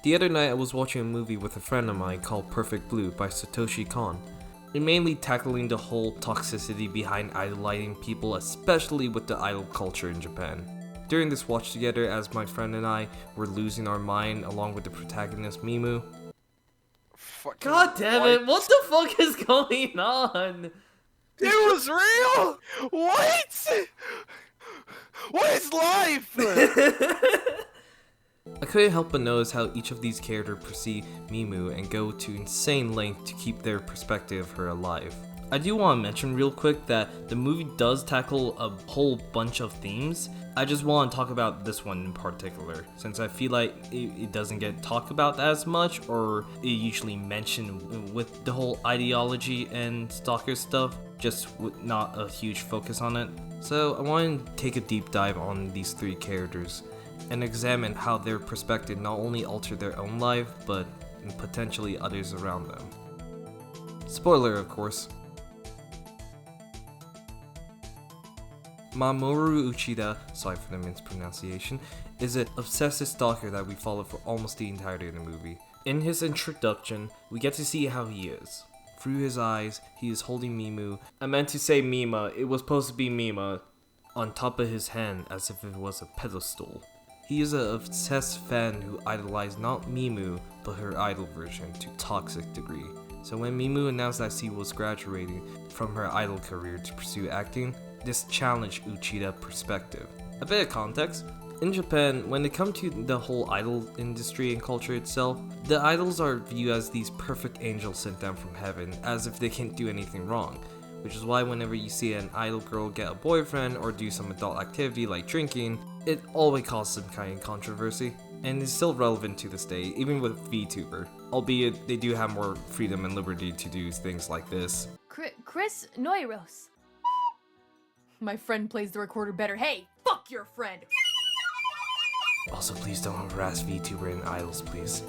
The other night I was watching a movie with a friend of mine called Perfect Blue by Satoshi Kon. It mainly tackling the whole toxicity behind idolizing people, especially with the idol culture in Japan. During this watch together, as my friend and I were losing our mind along with the protagonist Mimu. God damn it, what the fuck is going on? It was real? What? What is life? I couldn't help but notice how each of these characters perceive Mimu and go to insane length to keep their perspective of her alive. I do want to mention real quick that the movie does tackle a whole bunch of themes. I just want to talk about this one in particular, since I feel like it doesn't get talked about as much, or it usually mentioned with the whole ideology and stalker stuff, just with not a huge focus on it. So I want to take a deep dive on these three characters and examine how their perspective not only altered their own life, but potentially others around them. Spoiler, of course. Mamoru Uchida, sorry for the mispronunciation, is an obsessive stalker that we follow for almost the entirety of the movie. In his introduction, we get to see how he is. Through his eyes, he is holding Mimu. I meant to say Mima, it was supposed to be Mima, on top of his hand as if it was a pedestal. He is an obsessed fan who idolized not Mimu, but her idol version to toxic degree. So when Mimu announced that she was graduating from her idol career to pursue acting, this challenged Uchida's perspective. A bit of context. In Japan, when it comes to the whole idol industry and culture itself, the idols are viewed as these perfect angels sent down from heaven, as if they can't do anything wrong. Which is why whenever you see an idol girl get a boyfriend or do some adult activity like drinking, it always causes some kind of controversy, and is still relevant to this day, even with VTuber. Albeit, they do have more freedom and liberty to do things like this. Chris Noiros. My friend plays the recorder better. Hey, fuck your friend! Also, please don't harass VTuber and idols, please.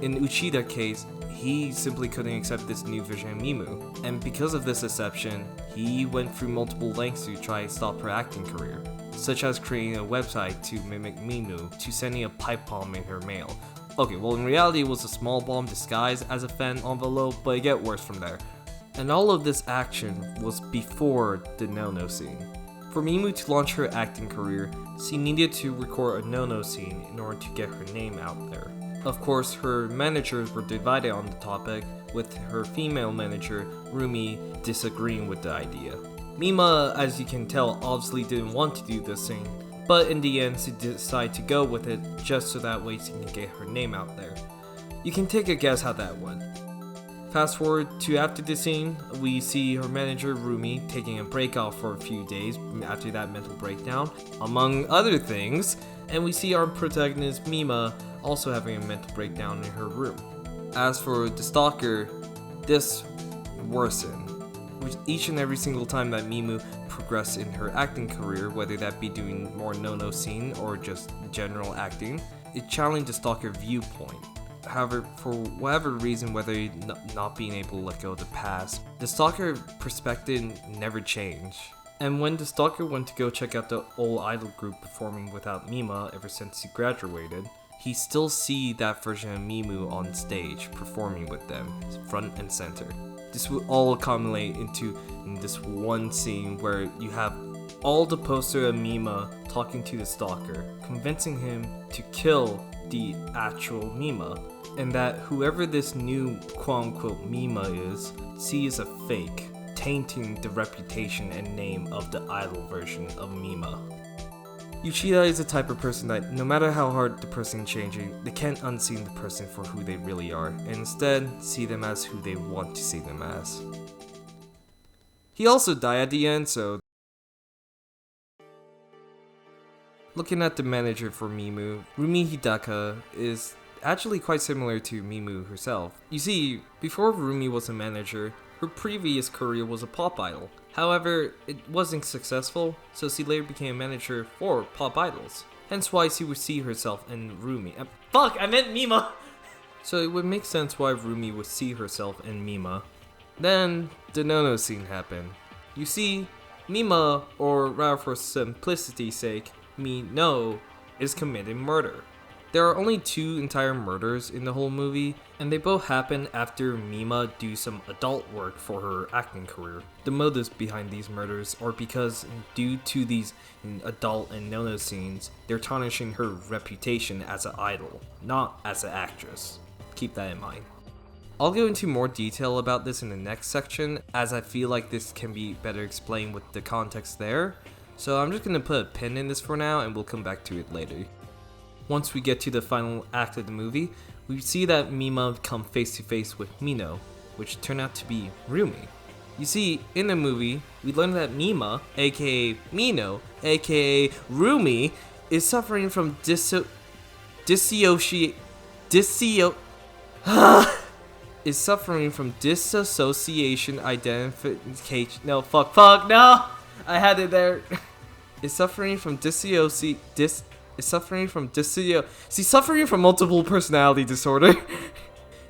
In Uchida's case, he simply couldn't accept this new version of Mimu, and because of this exception, he went through multiple lengths to try and stop her acting career, such as creating a website to mimic Mimu, to sending a pipe bomb in her mail. Okay, well in reality it was a small bomb disguised as a fan envelope, but it gets worse from there. And all of this action was before the no-no scene. For Mimu to launch her acting career, she needed to record a no-no scene in order to get her name out there. Of course, her managers were divided on the topic, with her female manager, Rumi, disagreeing with the idea. Mima, as you can tell, obviously didn't want to do this scene, but in the end she decided to go with it just so that way she can get her name out there. You can take a guess how that went. Fast forward to after the scene, we see her manager Rumi taking a break off for a few days after that mental breakdown, among other things, and we see our protagonist Mima also having a mental breakdown in her room. As for the stalker, this worsened. With each and every single time that Mimu progressed in her acting career, whether that be doing more no-no scene or just general acting, it challenged the stalker viewpoint. However, for whatever reason, whether not being able to let go of the past, the stalker perspective never changed. And when the stalker went to go check out the old idol group performing without Mima ever since he graduated, he still see that version of Mimu on stage performing with them, front and center. This would all accumulate into this one scene where you have all the poster of Mima talking to the stalker, convincing him to kill the actual Mima, and that whoever this new quote-unquote Mima is, she is a fake, tainting the reputation and name of the idol version of Mima. Uchida is the type of person that no matter how hard the person is changing, they can't unsee the person for who they really are, and instead see them as who they want to see them as. He also died at the end, so... Looking at the manager for Mimu, Rumi Hidaka is actually quite similar to Mimu herself. You see, before Rumi was a manager, her previous career was a pop idol. However, it wasn't successful, so she later became a manager for pop idols. Hence why she would see herself in Rumi. Fuck, I meant Mima! So it would make sense why Rumi would see herself in Mima. Then, the no-no scene happened. You see, Mima, or rather for simplicity's sake, Me No, is committing murder. There are only 2 entire murders in the whole movie, and they both happen after Mima do some adult work for her acting career. The motives behind these murders are because due to these adult and no-no scenes, they're tarnishing her reputation as an idol, not as an actress. Keep that in mind. I'll go into more detail about this in the next section, as I feel like this can be better explained with the context there, so I'm just going to put a pin in this for now and we'll come back to it later. Once we get to the final act of the movie, we see that Mima come face to face with Mino, which turned out to be Rumi. You see, in the movie, we learn that Mima, aka Mino, aka Rumi, is suffering from dissociation identification. No, fuck, no! I had it there. Is suffering from suffering from multiple personality disorder.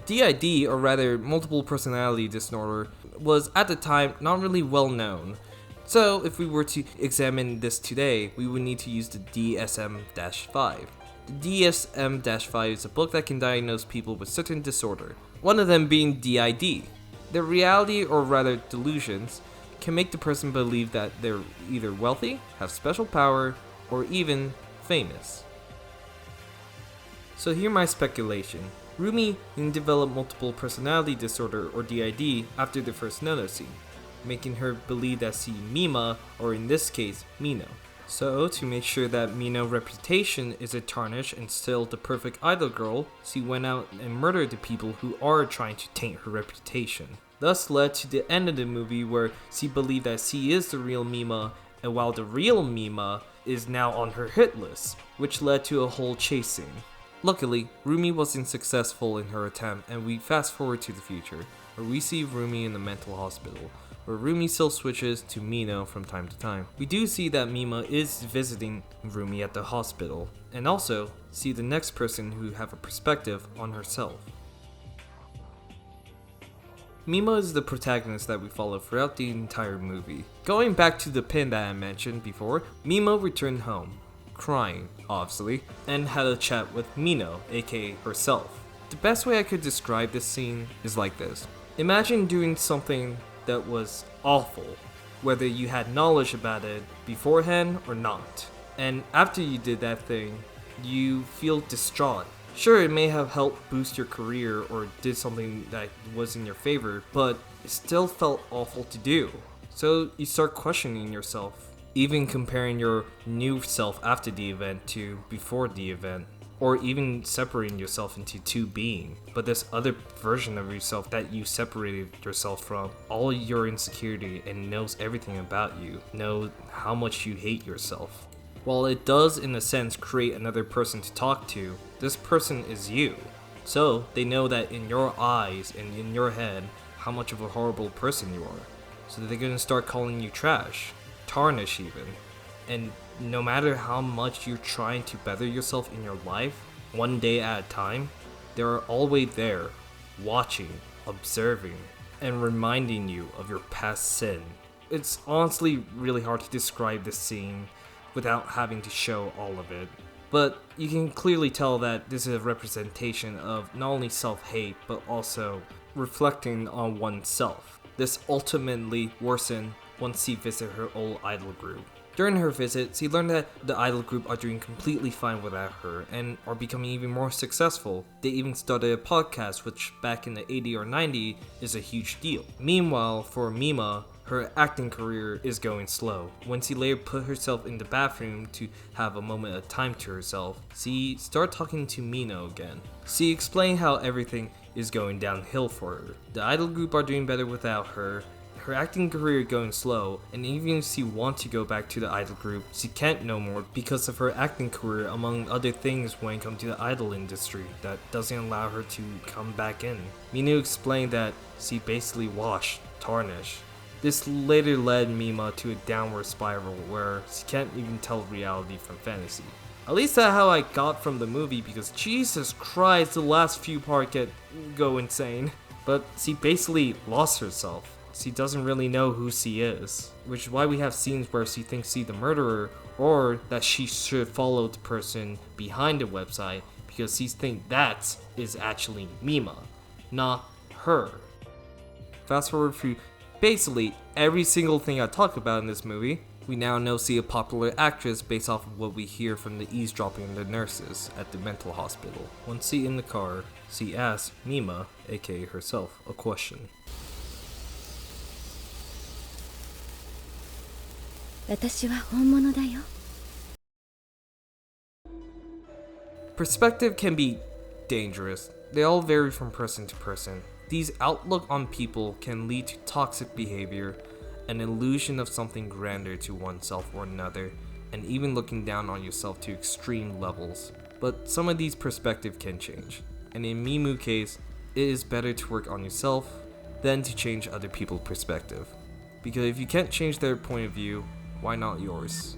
DID, or rather multiple personality disorder, was at the time not really well known. So if we were to examine this today, we would need to use the DSM-5. The DSM-5 is a book that can diagnose people with certain disorder, one of them being DID. Their reality, or rather delusions, can make the person believe that they're either wealthy, have special power, or even famous. So here's my speculation. Rumi didn't develop multiple personality disorder, or DID, after the first no-no scene, making her believe that she Mima, or in this case, Mino. So, to make sure that Mino's reputation isn't tarnished and still the perfect idol girl, she went out and murdered the people who are trying to taint her reputation. Thus led to the end of the movie where she believed that she is the real Mima, and while the real Mima is now on her hit list, which led to a whole chase scene. Luckily, Rumi wasn't successful in her attempt, and we fast forward to the future, where we see Rumi in the mental hospital, where Rumi still switches to Mino from time to time. We do see that Mima is visiting Rumi at the hospital, and also see the next person who have a perspective on herself. Mima is the protagonist that we follow throughout the entire movie. Going back to the pin that I mentioned before, Mima returned home, crying, obviously, and had a chat with Mino, aka herself. The best way I could describe this scene is like this. Imagine doing something that was awful, whether you had knowledge about it beforehand or not. And after you did that thing, you feel distraught. Sure, it may have helped boost your career or did something that was in your favor, but it still felt awful to do. So you start questioning yourself, even comparing your new self after the event to before the event, or even separating yourself into 2 beings. But this other version of yourself that you separated yourself from, all your insecurity and knows everything about you, knows how much you hate yourself. While it does in a sense create another person to talk to, this person is you. So they know that in your eyes and in your head how much of a horrible person you are. So they're gonna start calling you trash, tarnish even. And no matter how much you're trying to better yourself in your life, one day at a time, they're always there, watching, observing, and reminding you of your past sin. It's honestly really hard to describe this scene without having to show all of it. But you can clearly tell that this is a representation of not only self-hate, but also reflecting on oneself. This ultimately worsened once she visited her old idol group. During her visit, she learned that the idol group are doing completely fine without her and are becoming even more successful. They even started a podcast, which back in the 80s or 90s is a huge deal. Meanwhile, for Mima, her acting career is going slow. When she later put herself in the bathroom to have a moment of time to herself, she started talking to Mino again. She explained how everything is going downhill for her. The idol group are doing better without her, her acting career going slow, and even if she wants to go back to the idol group, she can't no more because of her acting career, among other things when it comes to the idol industry that doesn't allow her to come back in. Mino explained that she basically washed, tarnished. This later led Mima to a downward spiral where she can't even tell reality from fantasy. At least that's how I got from the movie, because Jesus Christ, the last few parts go insane. But she basically lost herself. She doesn't really know who she is, which is why we have scenes where she thinks she's the murderer, or that she should follow the person behind the website because he thinks that is actually Mima, not her. Fast forward through basically every single thing I talk about in this movie, we now see a popular actress based off of what we hear from the eavesdropping of the nurses at the mental hospital. One seat in the car, she asks Mima, aka herself, a question. 私は本物だよ。 Perspective can be dangerous. They all vary from person to person. These outlook on people can lead to toxic behavior, an illusion of something grander to oneself or another, and even looking down on yourself to extreme levels. But some of these perspectives can change, and in Mimu's case, it is better to work on yourself than to change other people's perspective. Because if you can't change their point of view, why not yours?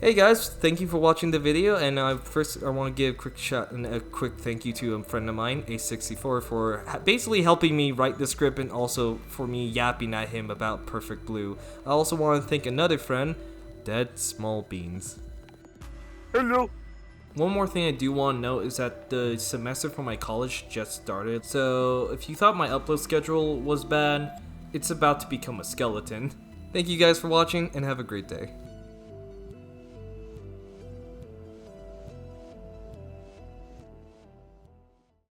Hey guys, thank you for watching the video, and first I want to give a quick shout and a quick thank you to a friend of mine, A64, for basically helping me write the script and also for me yapping at him about Perfect Blue. I also want to thank another friend, Dead Small Beans. Hello. One more thing I do want to note is that the semester for my college just started, so if you thought my upload schedule was bad, it's about to become a skeleton. Thank you guys for watching, and have a great day.